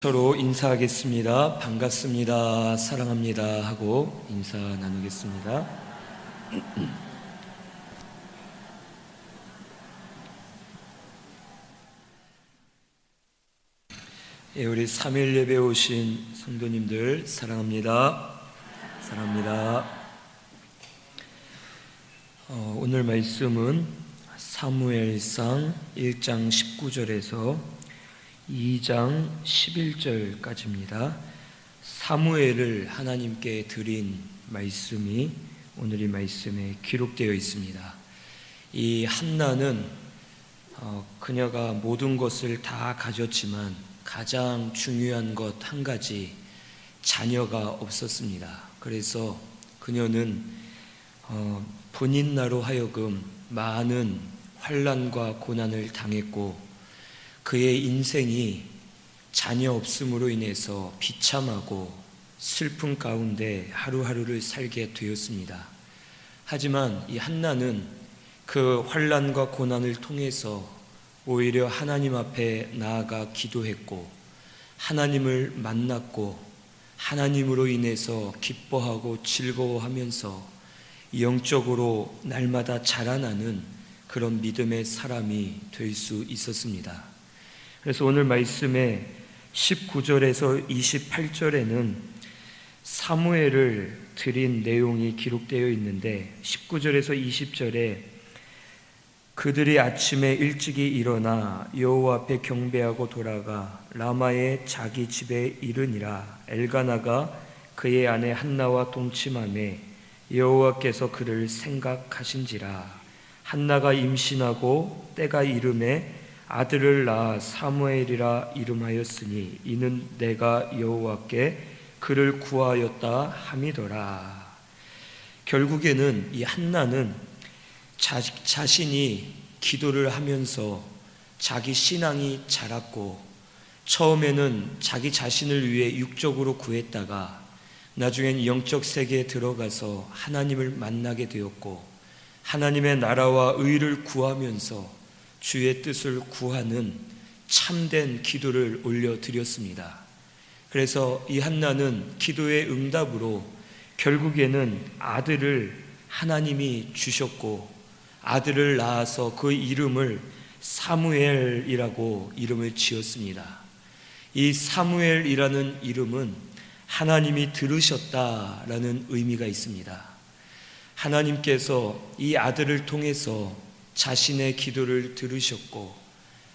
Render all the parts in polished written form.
서로 인사하겠습니다. 반갑습니다. 사랑합니다. 하고 인사 나누겠습니다. 우리 3일 예배 오신 성도님들 사랑합니다. 사랑합니다. 오늘 말씀은 사무엘상 1장 19절에서 2장 11절까지입니다. 사무엘을 하나님께 드린 말씀이 오늘 이 말씀에 기록되어 있습니다. 이 한나는 그녀가 모든 것을 다 가졌지만 가장 중요한 것 한 가지, 자녀가 없었습니다. 그래서 그녀는 본인 나로 하여금 많은 환난과 고난을 당했고 그의 인생이 자녀 없음으로 인해서 비참하고 슬픔 가운데 하루하루를 살게 되었습니다. 하지만 이 한나는 그 환난과 고난을 통해서 오히려 하나님 앞에 나아가 기도했고 하나님을 만났고 하나님으로 인해서 기뻐하고 즐거워하면서 영적으로 날마다 자라나는 그런 믿음의 사람이 될 수 있었습니다. 그래서 오늘 말씀에 19절에서 28절에는 사무엘을 드린 내용이 기록되어 있는데 19절에서 20절에 그들이 아침에 일찍이 일어나 여호와 앞에 경배하고 돌아가 라마의 자기 집에 이르니라. 엘가나가 그의 아내 한나와 동침하매 여호와께서 그를 생각하신지라. 한나가 임신하고 때가 이름에 아들을 낳아 사무엘이라 이름하였으니 이는 내가 여호와께 그를 구하였다 함이더라. 결국에는 이 한나는 자신이 기도를 하면서 자기 신앙이 자랐고 처음에는 자기 자신을 위해 육적으로 구했다가 나중엔 영적 세계에 들어가서 하나님을 만나게 되었고 하나님의 나라와 의를 구하면서 주의 뜻을 구하는 참된 기도를 올려드렸습니다. 그래서 이 한나는 기도의 응답으로 결국에는 아들을 하나님이 주셨고 아들을 낳아서 그 이름을 사무엘이라고 이름을 지었습니다. 이 사무엘이라는 이름은 하나님이 들으셨다라는 의미가 있습니다. 하나님께서 이 아들을 통해서 자신의 기도를 들으셨고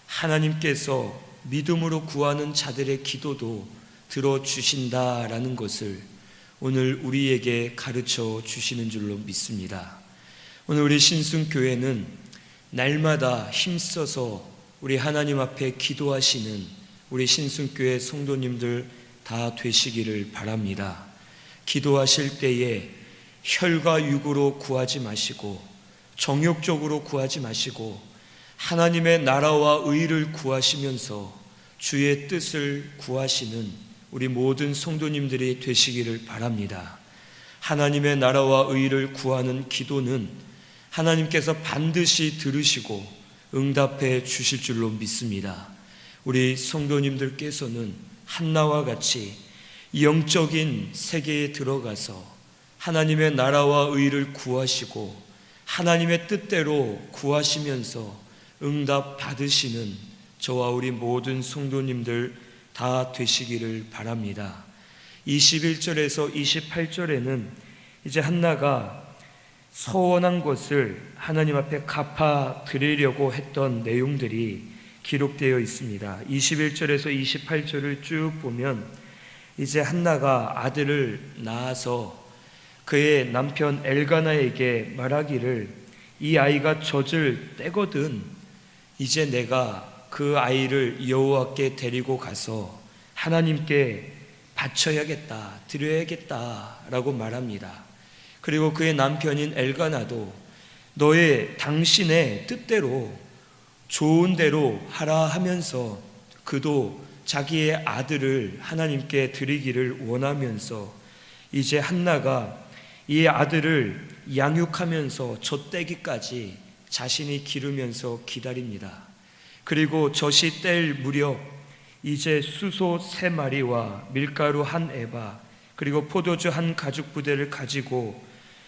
하나님께서 믿음으로 구하는 자들의 기도도 들어주신다라는 것을 오늘 우리에게 가르쳐 주시는 줄로 믿습니다. 오늘 우리 신순교회는 날마다 힘써서 우리 하나님 앞에 기도하시는 우리 신순교회 성도님들 다 되시기를 바랍니다. 기도하실 때에 혈과 육으로 구하지 마시고 정욕적으로 구하지 마시고 하나님의 나라와 의를 구하시면서 주의 뜻을 구하시는 우리 모든 성도님들이 되시기를 바랍니다. 하나님의 나라와 의를 구하는 기도는 하나님께서 반드시 들으시고 응답해 주실 줄로 믿습니다. 우리 성도님들께서는 한나와 같이 영적인 세계에 들어가서 하나님의 나라와 의를 구하시고 하나님의 뜻대로 구하시면서 응답 받으시는 저와 우리 모든 성도님들 다 되시기를 바랍니다. 21절에서 28절에는 이제 한나가 서원한 것을 하나님 앞에 갚아 드리려고 했던 내용들이 기록되어 있습니다. 21절에서 28절을 쭉 보면 이제 한나가 아들을 낳아서 그의 남편 엘가나에게 말하기를 이 아이가 젖을 때거든 이제 내가 그 아이를 여호와께 데리고 가서 하나님께 바쳐야겠다, 드려야겠다 라고 말합니다. 그리고 그의 남편인 엘가나도 당신의 뜻대로 좋은 대로 하라 하면서 그도 자기의 아들을 하나님께 드리기를 원하면서 이제 한나가 이 아들을 양육하면서 젖대기까지 자신이 기르면서 기다립니다. 그리고 젖이 뗄 무렵 이제 수소 3마리와 밀가루 1에바 그리고 포도주 1가죽 부대를 가지고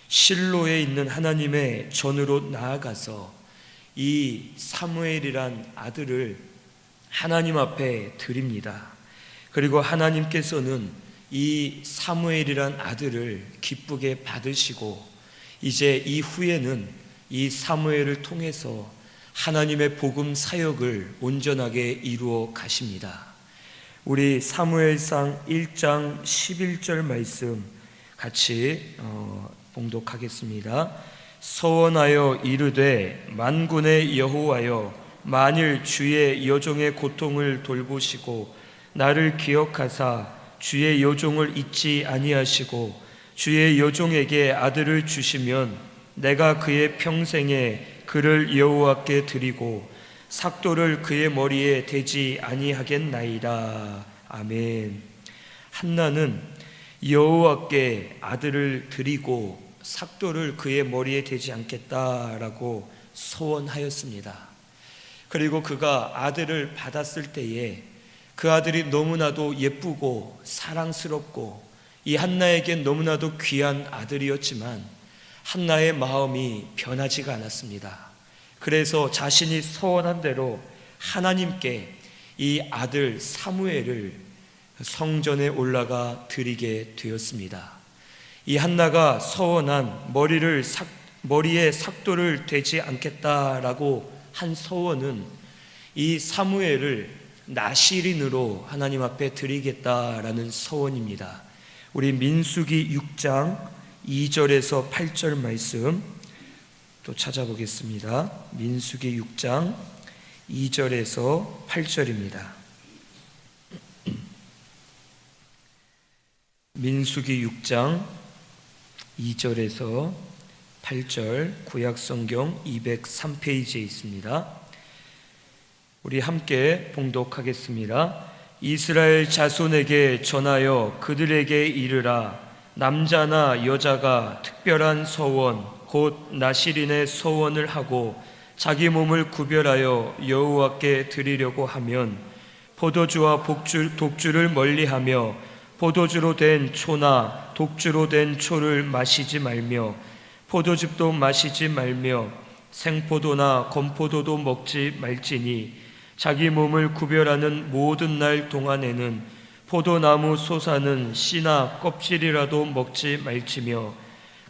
실로에 있는 하나님의 전으로 나아가서 이 사무엘이란 아들을 하나님 앞에 드립니다. 그리고 하나님께서는 이 사무엘이란 아들을 기쁘게 받으시고 이제 이후에는 이 사무엘을 통해서 하나님의 복음 사역을 온전하게 이루어 가십니다. 우리 사무엘상 1장 11절 말씀 같이 봉독하겠습니다. 서원하여 이르되 만군의 여호와여 만일 주의 여종의 고통을 돌보시고 나를 기억하사 주의 여종을 잊지 아니하시고 주의 여종에게 아들을 주시면 내가 그의 평생에 그를 여호와께 드리고 삭도를 그의 머리에 대지 아니하겠나이다. 아멘. 한나는 여호와께 아들을 드리고 삭도를 그의 머리에 대지 않겠다라고 소원하였습니다. 그리고 그가 아들을 받았을 때에 그 아들이 너무나도 예쁘고 사랑스럽고 이 한나에겐 너무나도 귀한 아들이었지만 한나의 마음이 변하지가 않았습니다. 그래서 자신이 소원한 대로 하나님께 이 아들 사무엘을 성전에 올라가 드리게 되었습니다. 이 한나가 소원한 머리에 삭도를 대지 않겠다라고 한 소원은 이 사무엘을 나시린으로 하나님 앞에 드리겠다라는 소원입니다. 우리 민수기 6장 2절에서 8절 말씀 또 찾아보겠습니다. 민수기 6장 2절에서 8절입니다. 민수기 6장 2절에서 8절 구약성경 203페이지에 있습니다. 우리 함께 봉독하겠습니다. 이스라엘 자손에게 전하여 그들에게 이르라. 남자나 여자가 특별한 소원 곧 나시린의 소원을 하고 자기 몸을 구별하여 여호와께 드리려고 하면 포도주와 독주를 멀리하며 포도주로 된 초나 독주로 된 초를 마시지 말며 포도즙도 마시지 말며 생포도나 건포도도 먹지 말지니 자기 몸을 구별하는 모든 날 동안에는 포도나무 솟아는 씨나 껍질이라도 먹지 말지며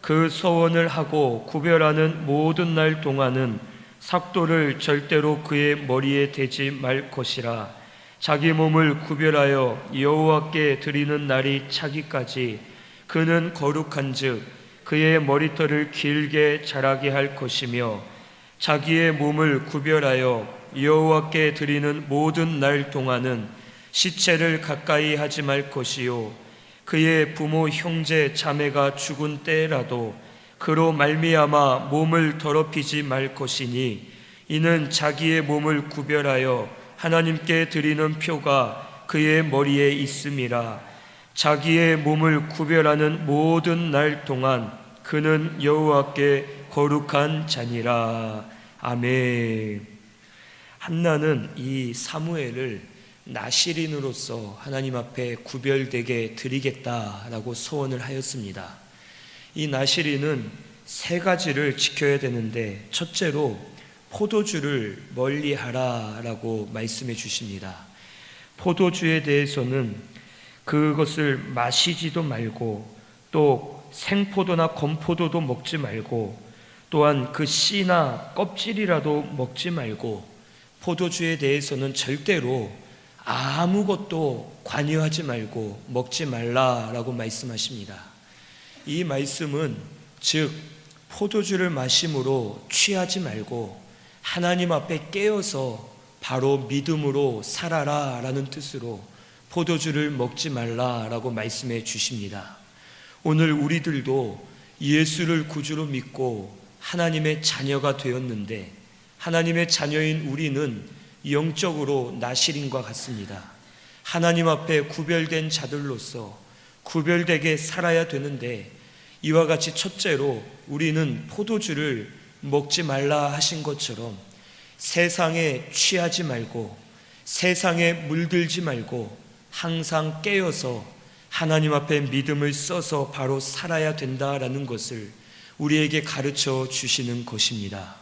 그 소원을 하고 구별하는 모든 날 동안은 삭도를 절대로 그의 머리에 대지 말 것이라. 자기 몸을 구별하여 여호와께 드리는 날이 차기까지 그는 거룩한즉 그의 머리털을 길게 자라게 할 것이며 자기의 몸을 구별하여 여호와께 드리는 모든 날 동안은 시체를 가까이 하지 말 것이요 그의 부모 형제 자매가 죽은 때라도 그로 말미암아 몸을 더럽히지 말 것이니 이는 자기의 몸을 구별하여 하나님께 드리는 표가 그의 머리에 있음이라. 자기의 몸을 구별하는 모든 날 동안 그는 여호와께 거룩한 자니라. 아멘. 한나는 이 사무엘을 나시린으로서 하나님 앞에 구별되게 드리겠다라고 소원을 하였습니다. 이 나시린은 3가지를 지켜야 되는데 첫째로 포도주를 멀리하라라고 말씀해 주십니다. 포도주에 대해서는 그것을 마시지도 말고 또 생포도나 건포도도 먹지 말고 또한 그 씨나 껍질이라도 먹지 말고 포도주에 대해서는 절대로 아무것도 관여하지 말고 먹지 말라라고 말씀하십니다. 이 말씀은 즉 포도주를 마심으로 취하지 말고 하나님 앞에 깨어서 바로 믿음으로 살아라 라는 뜻으로 포도주를 먹지 말라라고 말씀해 주십니다. 오늘 우리들도 예수를 구주로 믿고 하나님의 자녀가 되었는데 하나님의 자녀인 우리는 영적으로 나시린과 같습니다. 하나님 앞에 구별된 자들로서 구별되게 살아야 되는데 이와 같이 첫째로 우리는 포도주를 먹지 말라 하신 것처럼 세상에 취하지 말고 세상에 물들지 말고 항상 깨어서 하나님 앞에 믿음을 써서 바로 살아야 된다라는 것을 우리에게 가르쳐 주시는 것입니다.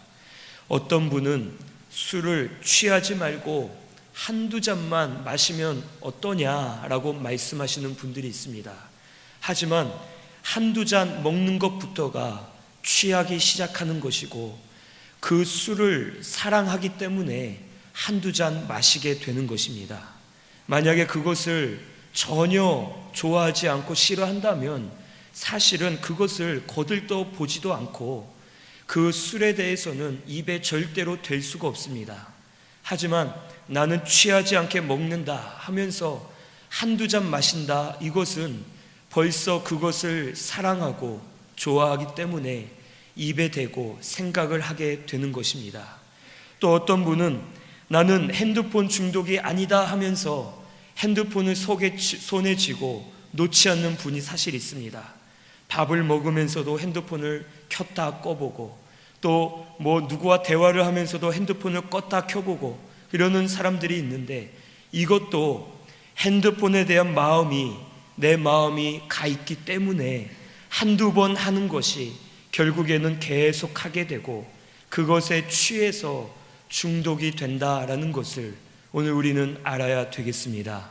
어떤 분은 술을 취하지 말고 한두 잔만 마시면 어떠냐라고 말씀하시는 분들이 있습니다. 하지만 한두 잔 먹는 것부터가 취하기 시작하는 것이고, 그 술을 사랑하기 때문에 한두 잔 마시게 되는 것입니다. 만약에 그것을 전혀 좋아하지 않고 싫어한다면 사실은 그것을 거들떠 보지도 않고 그 술에 대해서는 입에 절대로 댈 수가 없습니다. 하지만 나는 취하지 않게 먹는다 하면서 한두 잔 마신다, 이것은 벌써 그것을 사랑하고 좋아하기 때문에 입에 대고 생각을 하게 되는 것입니다. 또 어떤 분은 나는 핸드폰 중독이 아니다 하면서 핸드폰을 손에 쥐고 놓지 않는 분이 사실 있습니다. 밥을 먹으면서도 핸드폰을 켰다 꺼보고, 또 누구와 대화를 하면서도 핸드폰을 껐다 켜보고 이러는 사람들이 있는데, 이것도 핸드폰에 대한 내 마음이 가 있기 때문에 한두 번 하는 것이 결국에는 계속 하게 되고 그것에 취해서 중독이 된다라는 것을 오늘 우리는 알아야 되겠습니다.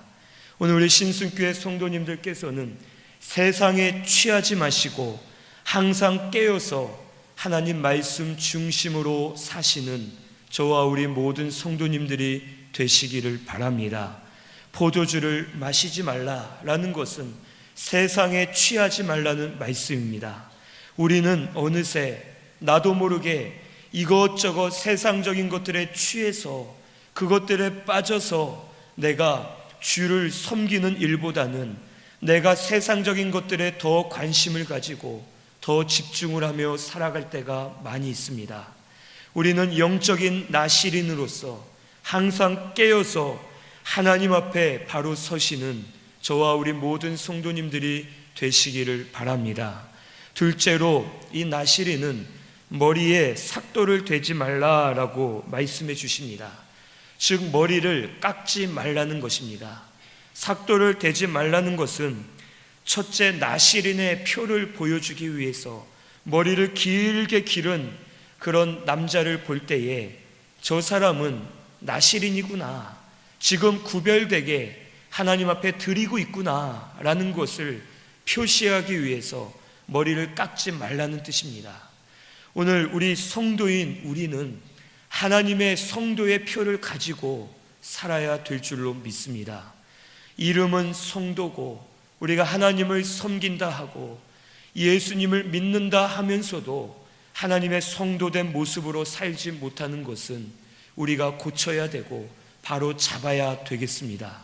오늘 우리 신순교회 성도님들께서는 세상에 취하지 마시고 항상 깨어서 하나님 말씀 중심으로 사시는 저와 우리 모든 성도님들이 되시기를 바랍니다. 포도주를 마시지 말라라는 것은 세상에 취하지 말라는 말씀입니다. 우리는 어느새 나도 모르게 이것저것 세상적인 것들에 취해서 그것들에 빠져서 내가 주를 섬기는 일보다는 내가 세상적인 것들에 더 관심을 가지고 더 집중을 하며 살아갈 때가 많이 있습니다. 우리는 영적인 나시린으로서 항상 깨어서 하나님 앞에 바로 서시는 저와 우리 모든 성도님들이 되시기를 바랍니다. 둘째로, 이 나시린은 머리에 삭도를 대지 말라라고 말씀해 주십니다. 즉 머리를 깎지 말라는 것입니다. 삭도를 대지 말라는 것은 첫째, 나시린의 표를 보여주기 위해서 머리를 길게 기른 그런 남자를 볼 때에 저 사람은 나시린이구나, 지금 구별되게 하나님 앞에 드리고 있구나 라는 것을 표시하기 위해서 머리를 깎지 말라는 뜻입니다. 오늘 우리 성도인 우리는 하나님의 성도의 표를 가지고 살아야 될 줄로 믿습니다. 이름은 성도고 우리가 하나님을 섬긴다 하고 예수님을 믿는다 하면서도 하나님의 성도된 모습으로 살지 못하는 것은 우리가 고쳐야 되고 바로 잡아야 되겠습니다.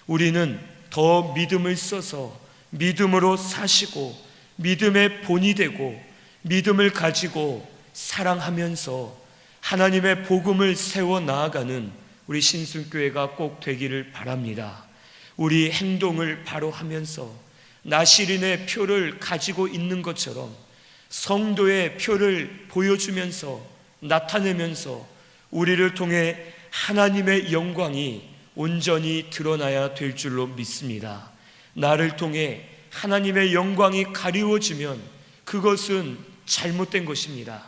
우리는 더 믿음을 써서 믿음으로 사시고 믿음의 본이 되고 믿음을 가지고 사랑하면서 하나님의 복음을 세워 나아가는 우리 신순교회가 꼭 되기를 바랍니다. 우리 행동을 바로 하면서 나시린의 표를 가지고 있는 것처럼 성도의 표를 보여주면서 나타내면서 우리를 통해 하나님의 영광이 온전히 드러나야 될 줄로 믿습니다. 나를 통해 하나님의 영광이 가리워지면 그것은 잘못된 것입니다.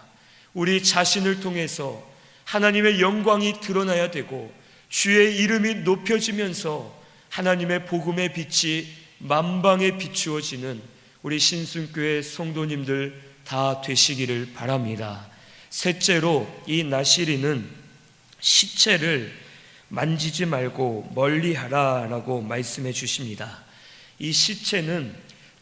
우리 자신을 통해서 하나님의 영광이 드러나야 되고 주의 이름이 높여지면서 하나님의 복음의 빛이 만방에 비추어지는 우리 신순교회 성도님들 다 되시기를 바랍니다. 셋째로, 이 나시린은 시체를 만지지 말고 멀리하라 라고 말씀해 주십니다. 이 시체는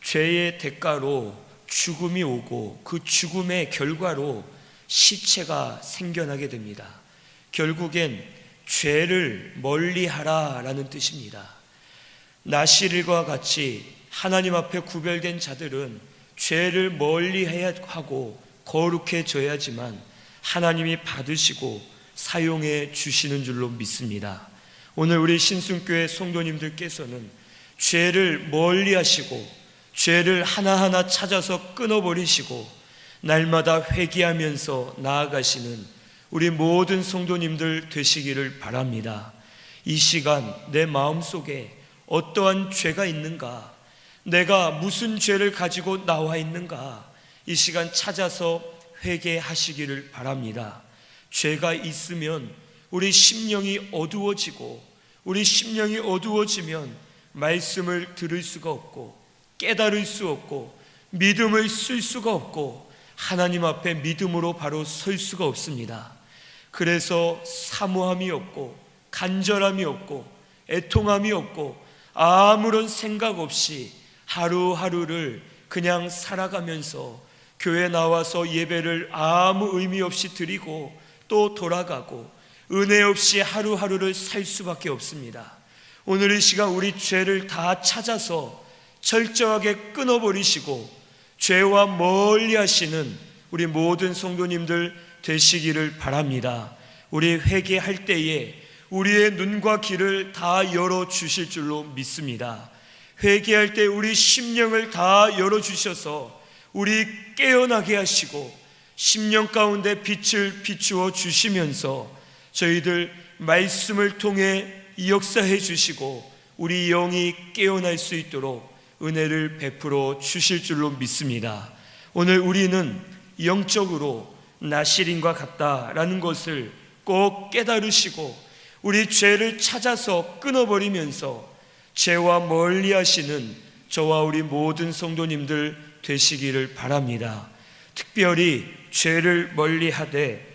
죄의 대가로 죽음이 오고 그 죽음의 결과로 시체가 생겨나게 됩니다. 결국엔 죄를 멀리하라 라는 뜻입니다. 나시릴과 같이 하나님 앞에 구별된 자들은 죄를 멀리해야 하고 거룩해져야지만 하나님이 받으시고 사용해 주시는 줄로 믿습니다. 오늘 우리 신순교회 성도님들께서는 죄를 멀리하시고 죄를 하나하나 찾아서 끊어버리시고 날마다 회개하면서 나아가시는 우리 모든 성도님들 되시기를 바랍니다. 이 시간 내 마음속에 어떠한 죄가 있는가, 내가 무슨 죄를 가지고 나와 있는가, 이 시간 찾아서 회개하시기를 바랍니다. 죄가 있으면 우리 심령이 어두워지고, 우리 심령이 어두워지면 말씀을 들을 수가 없고, 깨달을 수 없고, 믿음을 쓸 수가 없고, 하나님 앞에 믿음으로 바로 설 수가 없습니다. 그래서 사모함이 없고, 간절함이 없고, 애통함이 없고, 아무런 생각 없이 하루하루를 그냥 살아가면서 교회 나와서 예배를 아무 의미 없이 드리고 또 돌아가고 은혜 없이 하루하루를 살 수밖에 없습니다. 오늘 이 시간 우리 죄를 다 찾아서 철저하게 끊어버리시고 죄와 멀리 하시는 우리 모든 성도님들 되시기를 바랍니다. 우리 회개할 때에 우리의 눈과 귀를 다 열어주실 줄로 믿습니다. 회개할 때 우리 심령을 다 열어주셔서 우리 깨어나게 하시고 심령 가운데 빛을 비추어 주시면서 저희들 말씀을 통해 역사해 주시고 우리 영이 깨어날 수 있도록 은혜를 베풀어 주실 줄로 믿습니다. 오늘 우리는 영적으로 나실인과 같다라는 것을 꼭 깨달으시고 우리 죄를 찾아서 끊어버리면서 죄와 멀리 하시는 저와 우리 모든 성도님들 되시기를 바랍니다. 특별히 죄를 멀리 하되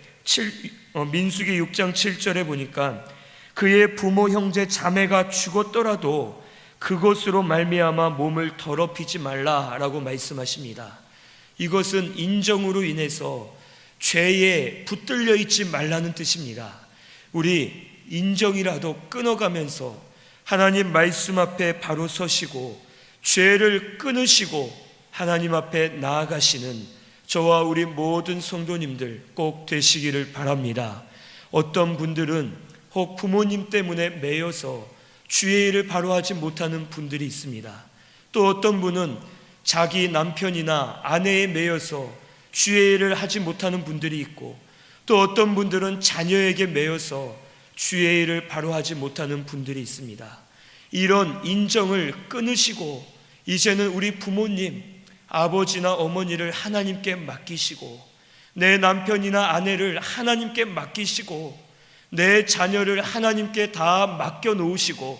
민수기 6장 7절에 보니까 그의 부모 형제 자매가 죽었더라도 그것으로 말미암아 몸을 더럽히지 말라라고 말씀하십니다. 이것은 인정으로 인해서 죄에 붙들려 있지 말라는 뜻입니다. 우리 인정이라도 끊어가면서 하나님 말씀 앞에 바로 서시고 죄를 끊으시고 하나님 앞에 나아가시는 저와 우리 모든 성도님들 꼭 되시기를 바랍니다. 어떤 분들은 혹 부모님 때문에 매여서 주의 일을 바로 하지 못하는 분들이 있습니다. 또 어떤 분은 자기 남편이나 아내에 매여서 주의 일을 하지 못하는 분들이 있고, 또 어떤 분들은 자녀에게 매여서 주의 일을 바로 하지 못하는 분들이 있습니다. 이런 인정을 끊으시고 이제는 우리 부모님, 아버지나 어머니를 하나님께 맡기시고 내 남편이나 아내를 하나님께 맡기시고 내 자녀를 하나님께 다 맡겨놓으시고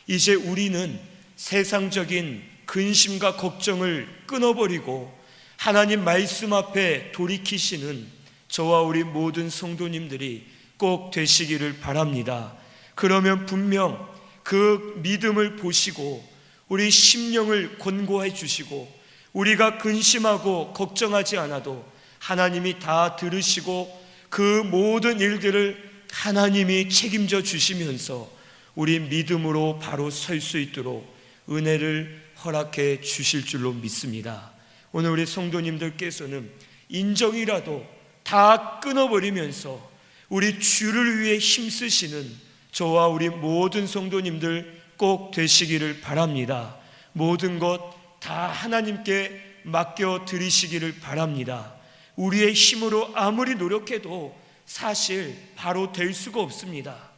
이제 우리는 세상적인 근심과 걱정을 끊어버리고 하나님 말씀 앞에 돌이키시는 저와 우리 모든 성도님들이 꼭 되시기를 바랍니다. 그러면 분명 그 믿음을 보시고 우리 심령을 권고해 주시고 우리가 근심하고 걱정하지 않아도 하나님이 다 들으시고 그 모든 일들을 하나님이 책임져 주시면서 우리 믿음으로 바로 설 수 있도록 은혜를 허락해 주실 줄로 믿습니다. 오늘 우리 성도님들께서는 인정이라도 다 끊어버리면서 우리 주를 위해 힘쓰시는 저와 우리 모든 성도님들 꼭 되시기를 바랍니다. 모든 것 다 하나님께 맡겨 드리시기를 바랍니다. 우리의 힘으로 아무리 노력해도 사실 바로 될 수가 없습니다.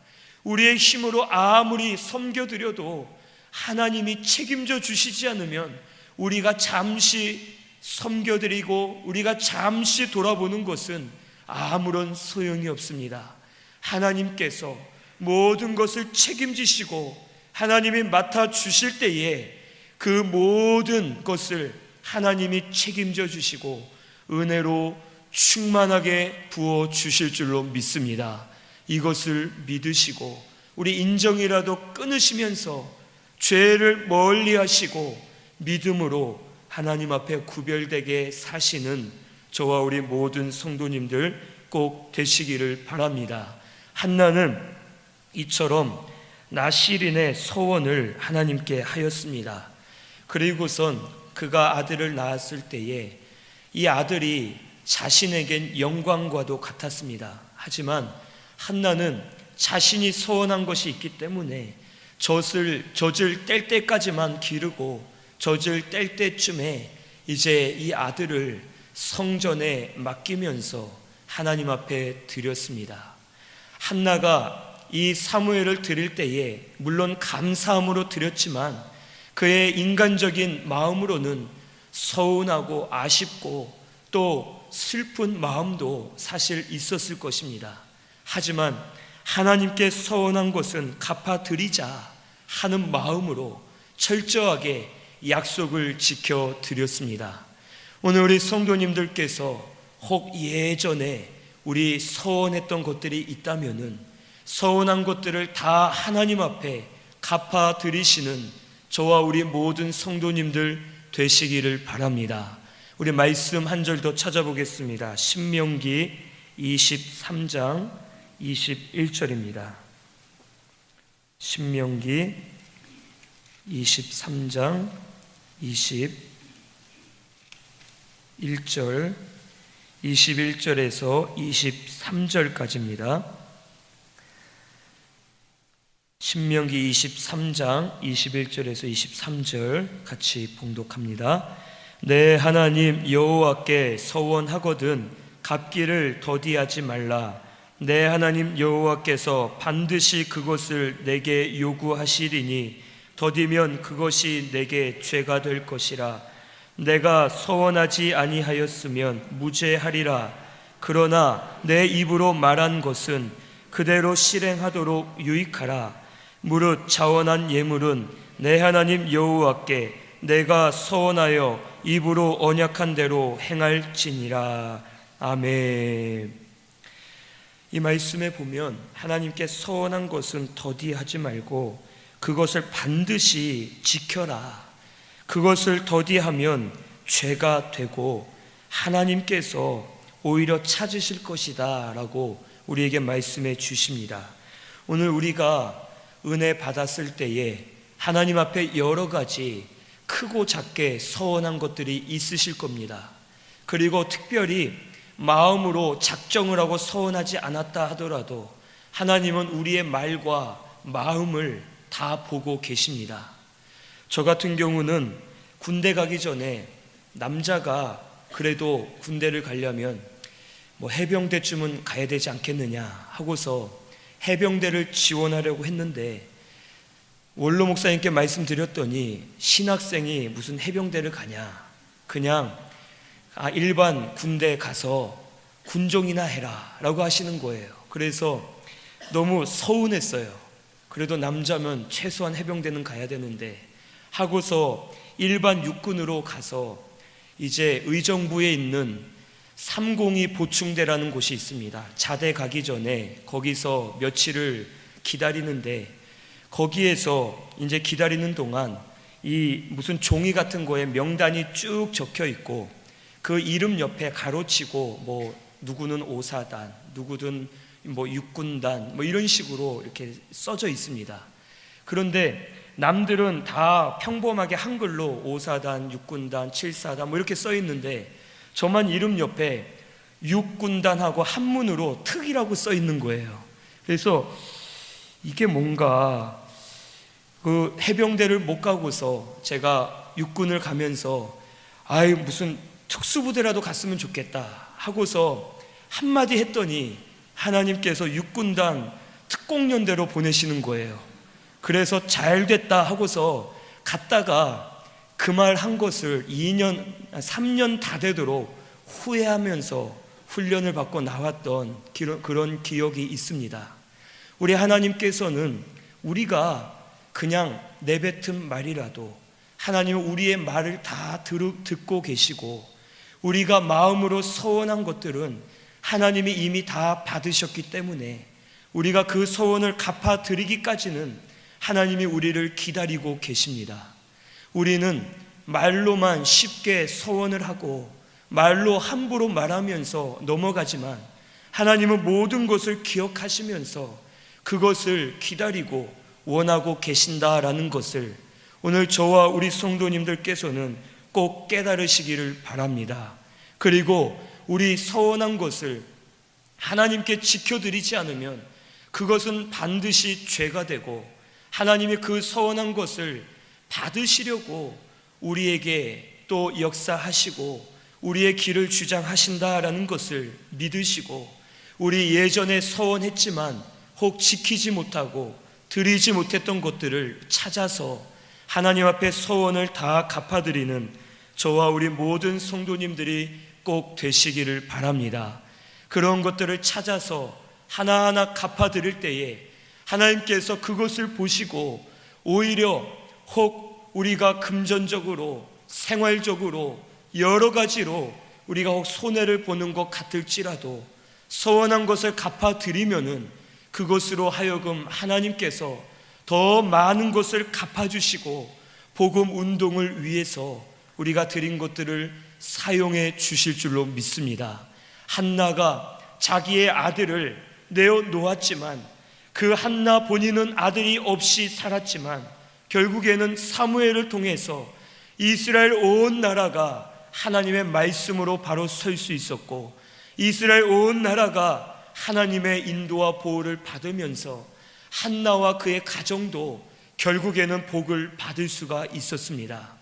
우리의 힘으로 아무리 섬겨드려도 하나님이 책임져 주시지 않으면 우리가 잠시 섬겨드리고 우리가 잠시 돌아보는 것은 아무런 소용이 없습니다. 하나님께서 모든 것을 책임지시고 하나님이 맡아주실 때에 그 모든 것을 하나님이 책임져 주시고 은혜로 충만하게 부어주실 줄로 믿습니다. 이것을 믿으시고 우리 인정이라도 끊으시면서 죄를 멀리 하시고 믿음으로 하나님 앞에 구별되게 사시는 저와 우리 모든 성도님들 꼭 되시기를 바랍니다. 한나는 이처럼 나실인의 서원을 하나님께 하였습니다. 그리고선 그가 아들을 낳았을 때에 이 아들이 자신에겐 영광과도 같았습니다. 하지만 한나는 자신이 서원한 것이 있기 때문에 젖을 뗄 때까지만 기르고 젖을 뗄 때쯤에 이제 이 아들을 성전에 맡기면서 하나님 앞에 드렸습니다. 한나가 이 사무엘을 드릴 때에 물론 감사함으로 드렸지만 그의 인간적인 마음으로는 서운하고 아쉽고 또 슬픈 마음도 사실 있었을 것입니다. 하지만 하나님께 서운한 것은 갚아드리자 하는 마음으로 철저하게 약속을 지켜드렸습니다. 오늘 우리 성도님들께서 혹 예전에 우리 서운했던 것들이 있다면은 서운한 것들을 다 하나님 앞에 갚아드리시는 저와 우리 모든 성도님들 되시기를 바랍니다. 우리 말씀 한 절 더 찾아보겠습니다. 신명기 23장 21절입니다. 신명기 23장 21절 21절에서 23절까지입니다. 신명기 23장 21절에서 23절 같이 봉독합니다. 내 하나님 여호와께 서원하거든 갚기를 더디하지 말라. 내 하나님 여호와께서 반드시 그것을 내게 요구하시리니 더디면 그것이 내게 죄가 될 것이라. 내가 서원하지 아니하였으면 무죄하리라. 그러나 내 입으로 말한 것은 그대로 실행하도록 유익하라. 무릇 자원한 예물은 내 하나님 여호와께 내가 서원하여 입으로 언약한 대로 행할지니라. 아멘. 이 말씀에 보면 하나님께 서원한 것은 더디하지 말고 그것을 반드시 지켜라. 그것을 더디하면 죄가 되고 하나님께서 오히려 찾으실 것이다 라고 우리에게 말씀해 주십니다. 오늘 우리가 은혜 받았을 때에 하나님 앞에 여러 가지 크고 작게 서운한 것들이 있으실 겁니다. 그리고 특별히 마음으로 작정을 하고 서운하지 않았다 하더라도 하나님은 우리의 말과 마음을 다 보고 계십니다. 저 같은 경우는 군대 가기 전에 남자가 그래도 군대를 가려면 해병대쯤은 가야 되지 않겠느냐 하고서 해병대를 지원하려고 했는데 원로 목사님께 말씀드렸더니 신학생이 무슨 해병대를 가냐, 그냥 일반 군대 가서 군종이나 해라 라고 하시는 거예요. 그래서 너무 서운했어요. 그래도 남자면 최소한 해병대는 가야 되는데 하고서 일반 육군으로 가서 이제 의정부에 있는 302 보충대라는 곳이 있습니다. 자대 가기 전에 거기서 며칠을 기다리는데 거기에서 이제 기다리는 동안 이 무슨 종이 같은 거에 명단이 쭉 적혀 있고 그 이름 옆에 가로치고 누구는 5사단, 누구든 6군단 이런 식으로 이렇게 써져 있습니다. 그런데 남들은 다 평범하게 한글로 5사단, 6군단, 7사단 이렇게 써 있는데 저만 이름 옆에 6군단하고 한문으로 특이라고 써 있는 거예요. 그래서 이게 뭔가 그 해병대를 못 가고서 제가 육군을 가면서 무슨 특수부대라도 갔으면 좋겠다 하고서 한마디 했더니 하나님께서 육군단 특공연대로 보내시는 거예요. 그래서 잘 됐다 하고서 갔다가 그 말 한 것을 2년, 3년 다 되도록 후회하면서 훈련을 받고 나왔던 그런 기억이 있습니다. 우리 하나님께서는 우리가 그냥 내뱉은 말이라도 하나님은 우리의 말을 다 듣고 계시고 우리가 마음으로 서원한 것들은 하나님이 이미 다 받으셨기 때문에 우리가 그 서원을 갚아드리기까지는 하나님이 우리를 기다리고 계십니다. 우리는 말로만 쉽게 서원을 하고 말로 함부로 말하면서 넘어가지만 하나님은 모든 것을 기억하시면서 그것을 기다리고 원하고 계신다라는 것을 오늘 저와 우리 성도님들께서는 꼭 깨달으시기를 바랍니다. 그리고 우리 서원한 것을 하나님께 지켜드리지 않으면 그것은 반드시 죄가 되고 하나님이 그 서원한 것을 받으시려고 우리에게 또 역사하시고 우리의 길을 주장하신다라는 것을 믿으시고 우리 예전에 서원했지만 혹 지키지 못하고 드리지 못했던 것들을 찾아서 하나님 앞에 소원을 다 갚아드리는 저와 우리 모든 성도님들이 꼭 되시기를 바랍니다. 그런 것들을 찾아서 하나하나 갚아드릴 때에 하나님께서 그것을 보시고 오히려 혹 우리가 금전적으로 생활적으로 여러 가지로 우리가 혹 손해를 보는 것 같을지라도 서원한 것을 갚아드리면은 그것으로 하여금 하나님께서 더 많은 것을 갚아주시고 복음 운동을 위해서 우리가 드린 것들을 사용해 주실 줄로 믿습니다. 한나가 자기의 아들을 내어놓았지만 그 한나 본인은 아들이 없이 살았지만 결국에는 사무엘을 통해서 이스라엘 온 나라가 하나님의 말씀으로 바로 설 수 있었고 이스라엘 온 나라가 하나님의 인도와 보호를 받으면서 한나와 그의 가정도 결국에는 복을 받을 수가 있었습니다.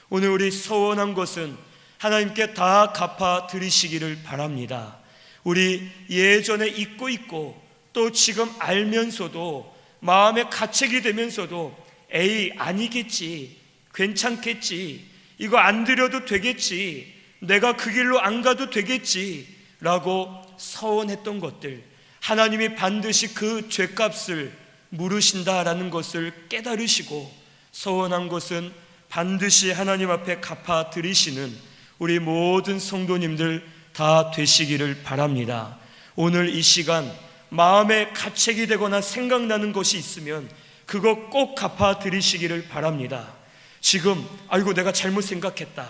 오늘 우리 서원한 것은 하나님께 다 갚아 드리시기를 바랍니다. 우리 예전에 잊고 있고 또 지금 알면서도 마음에 가책이 되면서도 에이 아니겠지, 괜찮겠지, 이거 안 드려도 되겠지, 내가 그 길로 안 가도 되겠지 라고 서원했던 것들, 하나님이 반드시 그 죄값을 물으신다라는 것을 깨달으시고 서원한 것은 반드시 하나님 앞에 갚아 드리시는 우리 모든 성도님들 다 되시기를 바랍니다. 오늘 이 시간 마음에 가책이 되거나 생각나는 것이 있으면 그거 꼭 갚아 드리시기를 바랍니다. 지금 아이고 내가 잘못 생각했다,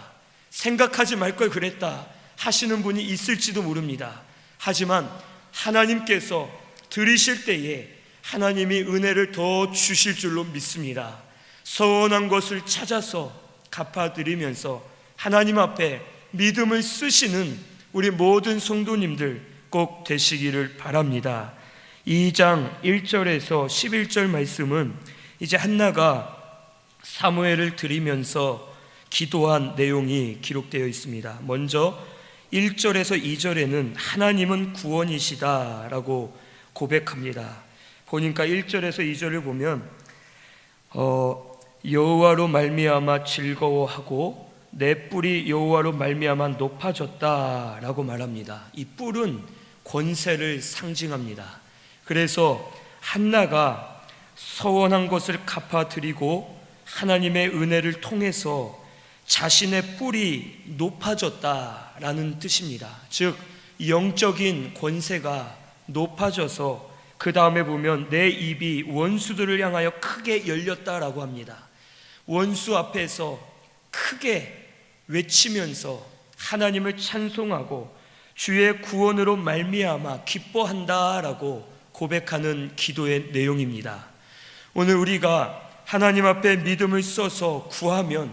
생각하지 말 걸 그랬다 하시는 분이 있을지도 모릅니다. 하지만 하나님께서 드리실 때에 하나님이 은혜를 더 주실 줄로 믿습니다. 서원한 것을 찾아서 갚아드리면서 하나님 앞에 믿음을 쓰시는 우리 모든 성도님들 꼭 되시기를 바랍니다. 2장 1절에서 11절 말씀은 이제 한나가 사무엘을 드리면서 기도한 내용이 기록되어 있습니다. 먼저 1절에서 2절에는 하나님은 구원이시다 라고 고백합니다. 보니까 1절에서 2절을 보면 여호와로 말미암아 즐거워하고 내 뿔이 여호와로 말미암아 높아졌다 라고 말합니다. 이 뿔은 권세를 상징합니다. 그래서 한나가 서원한 것을 갚아드리고 하나님의 은혜를 통해서 자신의 뿔이 높아졌다라는 뜻입니다. 즉 영적인 권세가 높아져서 그 다음에 보면 내 입이 원수들을 향하여 크게 열렸다라고 합니다. 원수 앞에서 크게 외치면서 하나님을 찬송하고 주의 구원으로 말미암아 기뻐한다라고 고백하는 기도의 내용입니다. 오늘 우리가 하나님 앞에 믿음을 써서 구하면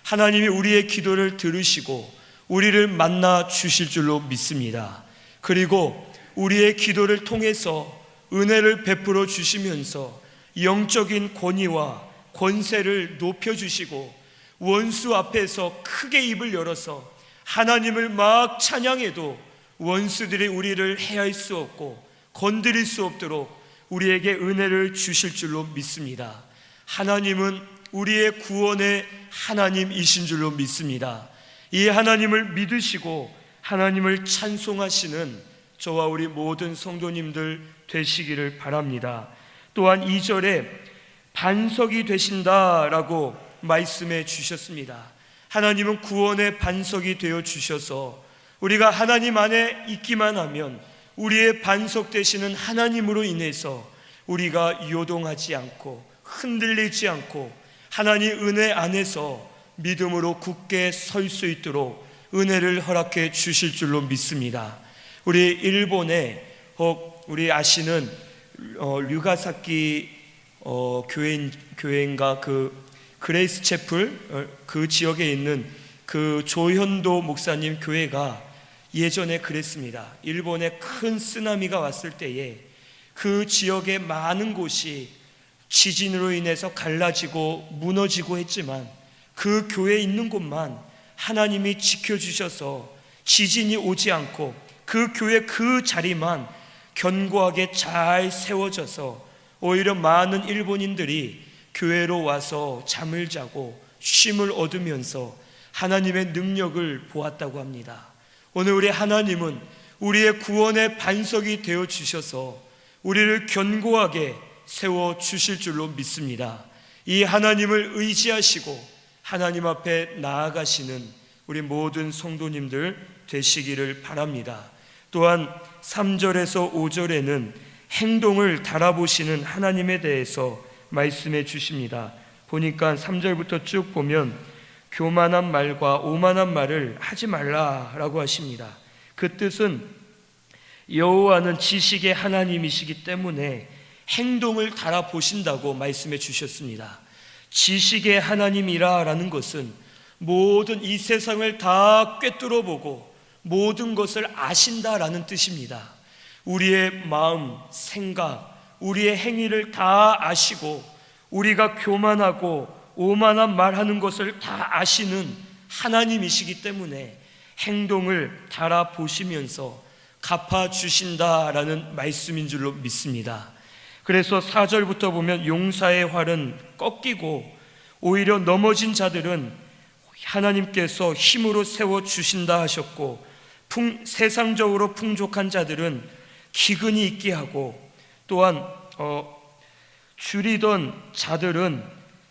하나님이 우리의 기도를 들으시고 우리를 만나 주실 줄로 믿습니다. 그리고 우리의 기도를 통해서 은혜를 베풀어 주시면서 영적인 권위와 권세를 높여주시고 원수 앞에서 크게 입을 열어서 하나님을 막 찬양해도 원수들이 우리를 해할 수 없고 건드릴 수 없도록 우리에게 은혜를 주실 줄로 믿습니다. 하나님은 우리의 구원의 하나님이신 줄로 믿습니다. 이 하나님을 믿으시고 하나님을 찬송하시는 저와 우리 모든 성도님들 되시기를 바랍니다. 또한 2절에 반석이 되신다라고 말씀해 주셨습니다. 하나님은 구원의 반석이 되어 주셔서 우리가 하나님 안에 있기만 하면 우리의 반석 되시는 하나님으로 인해서 우리가 요동하지 않고 흔들리지 않고 하나님 은혜 안에서 믿음으로 굳게 설 수 있도록 은혜를 허락해 주실 줄로 믿습니다. 우리 일본에 혹 우리 아시는 류가사키 교회인가 그 그레이스 채플 그 지역에 있는 그 조현도 목사님 교회가 예전에 그랬습니다. 일본에 큰 쓰나미가 왔을 때에 그 지역의 많은 곳이 지진으로 인해서 갈라지고 무너지고 했지만 그 교회에 있는 곳만 하나님이 지켜주셔서 지진이 오지 않고 그 교회 그 자리만 견고하게 잘 세워져서 오히려 많은 일본인들이 교회로 와서 잠을 자고 쉼을 얻으면서 하나님의 능력을 보았다고 합니다. 오늘 우리 하나님은 우리의 구원의 반석이 되어 주셔서 우리를 견고하게 세워 주실 줄로 믿습니다. 이 하나님을 의지하시고 하나님 앞에 나아가시는 우리 모든 성도님들 되시기를 바랍니다. 또한 3절에서 5절에는 행동을 달아보시는 하나님에 대해서 말씀해 주십니다. 보니까 3절부터 쭉 보면 교만한 말과 오만한 말을 하지 말라라고 하십니다. 그 뜻은 여호와는 지식의 하나님이시기 때문에 행동을 달아보신다고 말씀해 주셨습니다. 지식의 하나님이라는 것은 모든 이 세상을 다 꿰뚫어 보고 모든 것을 아신다라는 뜻입니다. 우리의 마음, 생각, 우리의 행위를 다 아시고 우리가 교만하고 오만한 말하는 것을 다 아시는 하나님이시기 때문에 행동을 달아보시면서 갚아주신다라는 말씀인 줄로 믿습니다. 그래서 4절부터 보면 용사의 활은 꺾이고 오히려 넘어진 자들은 하나님께서 힘으로 세워주신다 하셨고 세상적으로 풍족한 자들은 기근이 있게 하고 또한 줄이던 자들은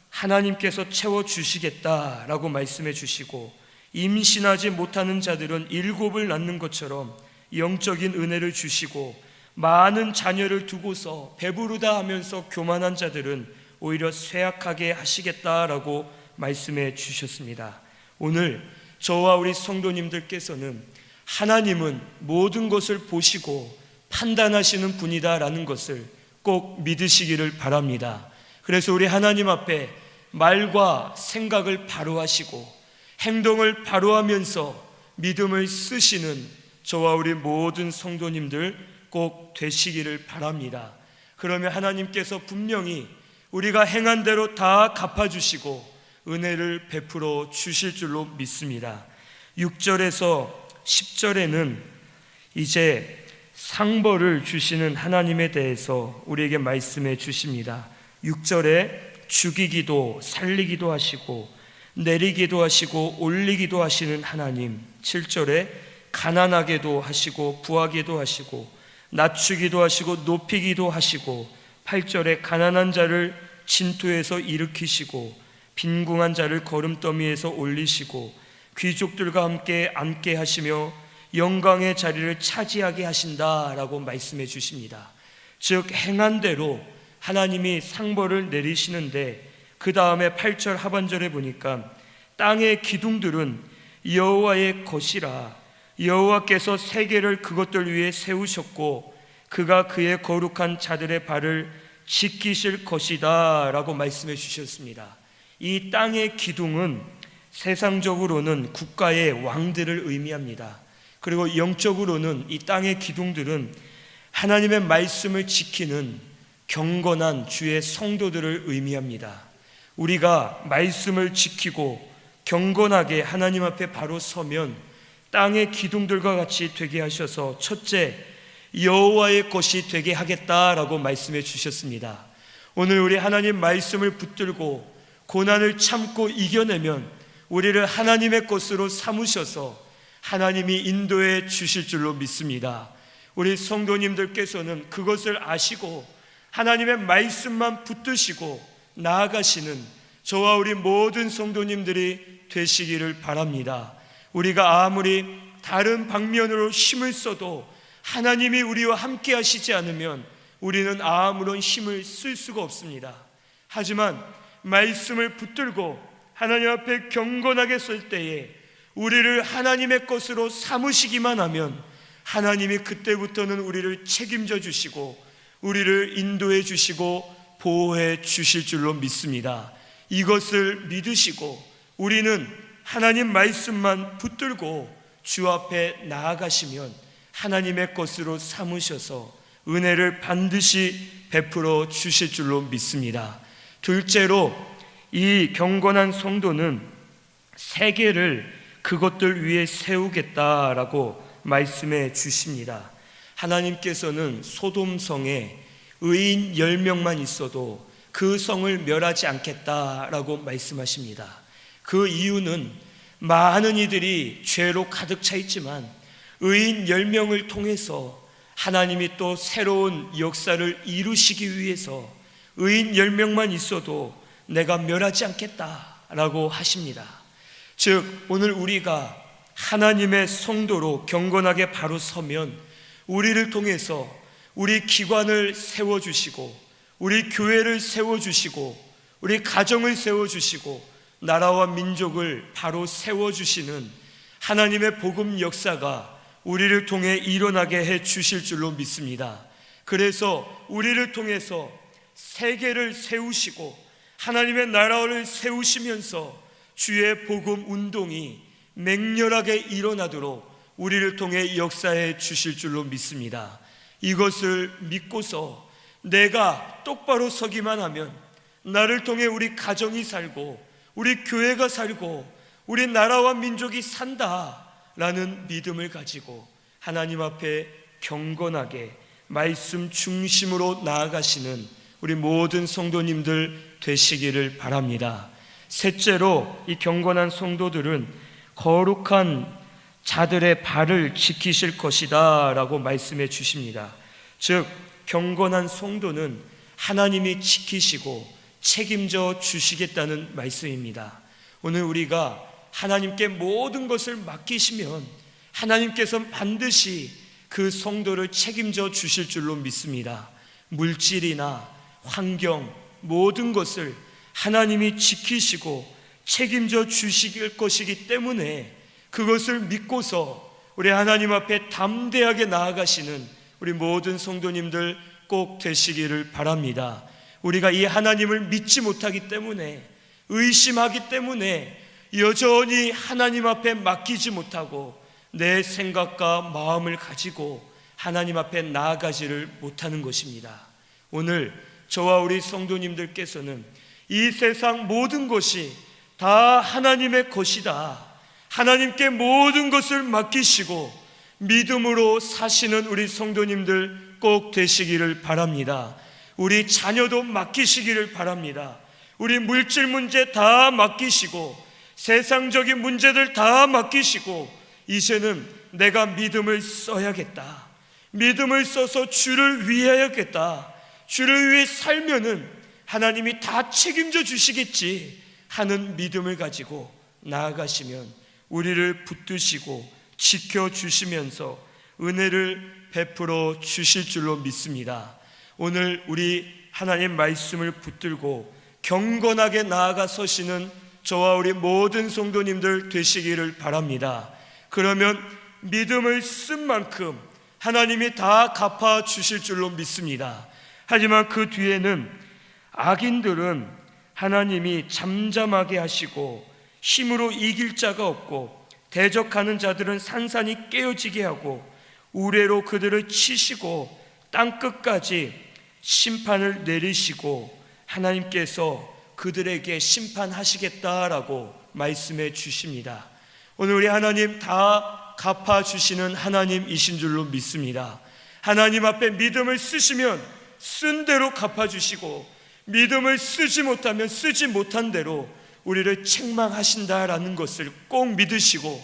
하나님께서 채워주시겠다라고 말씀해 주시고 임신하지 못하는 자들은 7을 낳는 것처럼 영적인 은혜를 주시고 많은 자녀를 두고서 배부르다 하면서 교만한 자들은 오히려 쇠약하게 하시겠다라고 말씀해 주셨습니다. 오늘 저와 우리 성도님들께서는 하나님은 모든 것을 보시고 판단하시는 분이다라는 것을 꼭 믿으시기를 바랍니다. 그래서 우리 하나님 앞에 말과 생각을 바로 하시고 행동을 바로 하면서 믿음을 쓰시는 저와 우리 모든 성도님들 꼭 되시기를 바랍니다. 그러면 하나님께서 분명히 우리가 행한 대로 다 갚아주시고 은혜를 베풀어 주실 줄로 믿습니다. 6절에서 10절에는 이제 상벌을 주시는 하나님에 대해서 우리에게 말씀해 주십니다. 6절에 죽이기도 살리기도 하시고 내리기도 하시고 올리기도 하시는 하나님, 7절에 가난하게도 하시고 부하게도 하시고 낮추기도 하시고 높이기도 하시고 8절에 가난한 자를 진토에서 일으키시고 빈궁한 자를 거름더미에서 올리시고 귀족들과 함께 앉게 하시며 영광의 자리를 차지하게 하신다라고 말씀해 주십니다. 즉 행한 대로 하나님이 상벌을 내리시는데 그 다음에 8절 하반절에 보니까 땅의 기둥들은 여호와의 것이라 여호와께서 세계를 그것들 위에 세우셨고 그가 그의 거룩한 자들의 발을 지키실 것이다 라고 말씀해 주셨습니다. 이 땅의 기둥은 세상적으로는 국가의 왕들을 의미합니다. 그리고 영적으로는 이 땅의 기둥들은 하나님의 말씀을 지키는 경건한 주의 성도들을 의미합니다. 우리가 말씀을 지키고 경건하게 하나님 앞에 바로 서면 땅의 기둥들과 같이 되게 하셔서 첫째, 여호와의 것이 되게 하겠다라고 말씀해 주셨습니다. 오늘 우리 하나님 말씀을 붙들고 고난을 참고 이겨내면 우리를 하나님의 것으로 삼으셔서 하나님이 인도해 주실 줄로 믿습니다. 우리 성도님들께서는 그것을 아시고 하나님의 말씀만 붙드시고 나아가시는 저와 우리 모든 성도님들이 되시기를 바랍니다. 우리가 아무리 다른 방면으로 힘을 써도 하나님이 우리와 함께 하시지 않으면 우리는 아무런 힘을 쓸 수가 없습니다. 하지만 말씀을 붙들고 하나님 앞에 경건하게 설 때에 우리를 하나님의 것으로 삼으시기만 하면 하나님이 그때부터는 우리를 책임져 주시고 우리를 인도해 주시고 보호해 주실 줄로 믿습니다. 이것을 믿으시고 우리는 하나님 말씀만 붙들고 주 앞에 나아가시면 하나님의 것으로 삼으셔서 은혜를 반드시 베풀어 주실 줄로 믿습니다. 둘째로 이 경건한 성도는 세계를 그것들 위에 세우겠다라고 말씀해 주십니다. 하나님께서는 소돔성에 의인 10명만 있어도 그 성을 멸하지 않겠다라고 말씀하십니다. 그 이유는 많은 이들이 죄로 가득 차 있지만 의인 10명을 통해서 하나님이 또 새로운 역사를 이루시기 위해서 의인 10명만 있어도 내가 멸하지 않겠다라고 하십니다. 즉 오늘 우리가 하나님의 성도로 경건하게 바로 서면 우리를 통해서 우리 기관을 세워주시고 우리 교회를 세워주시고 우리 가정을 세워주시고 나라와 민족을 바로 세워주시는 하나님의 복음 역사가 우리를 통해 일어나게 해 주실 줄로 믿습니다. 그래서 우리를 통해서 세계를 세우시고 하나님의 나라를 세우시면서 주의 복음 운동이 맹렬하게 일어나도록 우리를 통해 역사해 주실 줄로 믿습니다. 이것을 믿고서 내가 똑바로 서기만 하면 나를 통해 우리 가정이 살고 우리 교회가 살고 우리 나라와 민족이 산다라는 믿음을 가지고 하나님 앞에 경건하게 말씀 중심으로 나아가시는 우리 모든 성도님들 되시기를 바랍니다. 셋째로 이 경건한 성도들은 거룩한 자들의 발을 지키실 것이다 라고 말씀해 주십니다. 즉 경건한 성도는 하나님이 지키시고 책임져 주시겠다는 말씀입니다. 오늘 우리가 하나님께 모든 것을 맡기시면 하나님께서 반드시 그 성도를 책임져 주실 줄로 믿습니다. 물질이나 환경 모든 것을 하나님이 지키시고 책임져 주실 것이기 때문에 그것을 믿고서 우리 하나님 앞에 담대하게 나아가시는 우리 모든 성도님들 꼭 되시기를 바랍니다. 우리가 이 하나님을 믿지 못하기 때문에 의심하기 때문에 여전히 하나님 앞에 맡기지 못하고 내 생각과 마음을 가지고 하나님 앞에 나아가지를 못하는 것입니다. 오늘 저와 우리 성도님들께서는 이 세상 모든 것이 다 하나님의 것이다, 하나님께 모든 것을 맡기시고 믿음으로 사시는 우리 성도님들 꼭 되시기를 바랍니다. 우리 자녀도 맡기시기를 바랍니다. 우리 물질 문제 다 맡기시고 세상적인 문제들 다 맡기시고 이제는 내가 믿음을 써야겠다, 믿음을 써서 주를 위하여야겠다, 주를 위해 살면은 하나님이 다 책임져 주시겠지 하는 믿음을 가지고 나아가시면 우리를 붙드시고 지켜주시면서 은혜를 베풀어 주실 줄로 믿습니다. 오늘 우리 하나님 말씀을 붙들고 경건하게 나아가 서시는 저와 우리 모든 성도님들 되시기를 바랍니다. 그러면 믿음을 쓴 만큼 하나님이 다 갚아 주실 줄로 믿습니다. 하지만 그 뒤에는 악인들은 하나님이 잠잠하게 하시고 힘으로 이길 자가 없고 대적하는 자들은 산산이 깨어지게 하고 우레로 그들을 치시고 땅끝까지 심판을 내리시고 하나님께서 그들에게 심판하시겠다라고 말씀해 주십니다. 오늘 우리 하나님 다 갚아주시는 하나님이신 줄로 믿습니다. 하나님 앞에 믿음을 쓰시면 쓴 대로 갚아주시고 믿음을 쓰지 못하면 쓰지 못한 대로 우리를 책망하신다라는 것을 꼭 믿으시고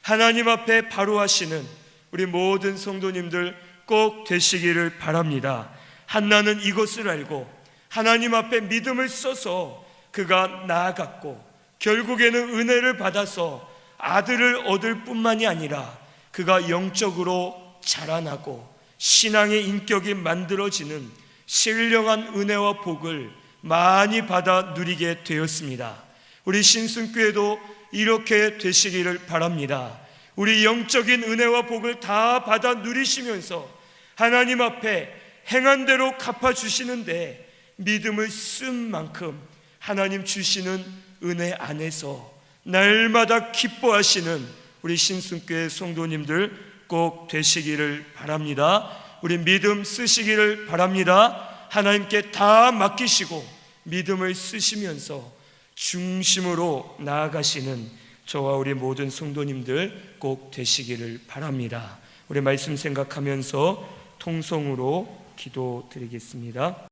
하나님 앞에 바로 하시는 우리 모든 성도님들 꼭 되시기를 바랍니다. 한나는 이것을 알고 하나님 앞에 믿음을 써서 그가 나아갔고 결국에는 은혜를 받아서 아들을 얻을 뿐만이 아니라 그가 영적으로 자라나고 신앙의 인격이 만들어지는 신령한 은혜와 복을 많이 받아 누리게 되었습니다. 우리 신순교회도 이렇게 되시기를 바랍니다. 우리 영적인 은혜와 복을 다 받아 누리시면서 하나님 앞에 행한 대로 갚아주시는데 믿음을 쓴 만큼 하나님 주시는 은혜 안에서 날마다 기뻐하시는 우리 신순교회 성도님들 꼭 되시기를 바랍니다. 우리 믿음 쓰시기를 바랍니다. 하나님께 다 맡기시고 믿음을 쓰시면서 중심으로 나아가시는 저와 우리 모든 성도님들 꼭 되시기를 바랍니다. 우리 말씀 생각하면서 통성으로 기도드리겠습니다.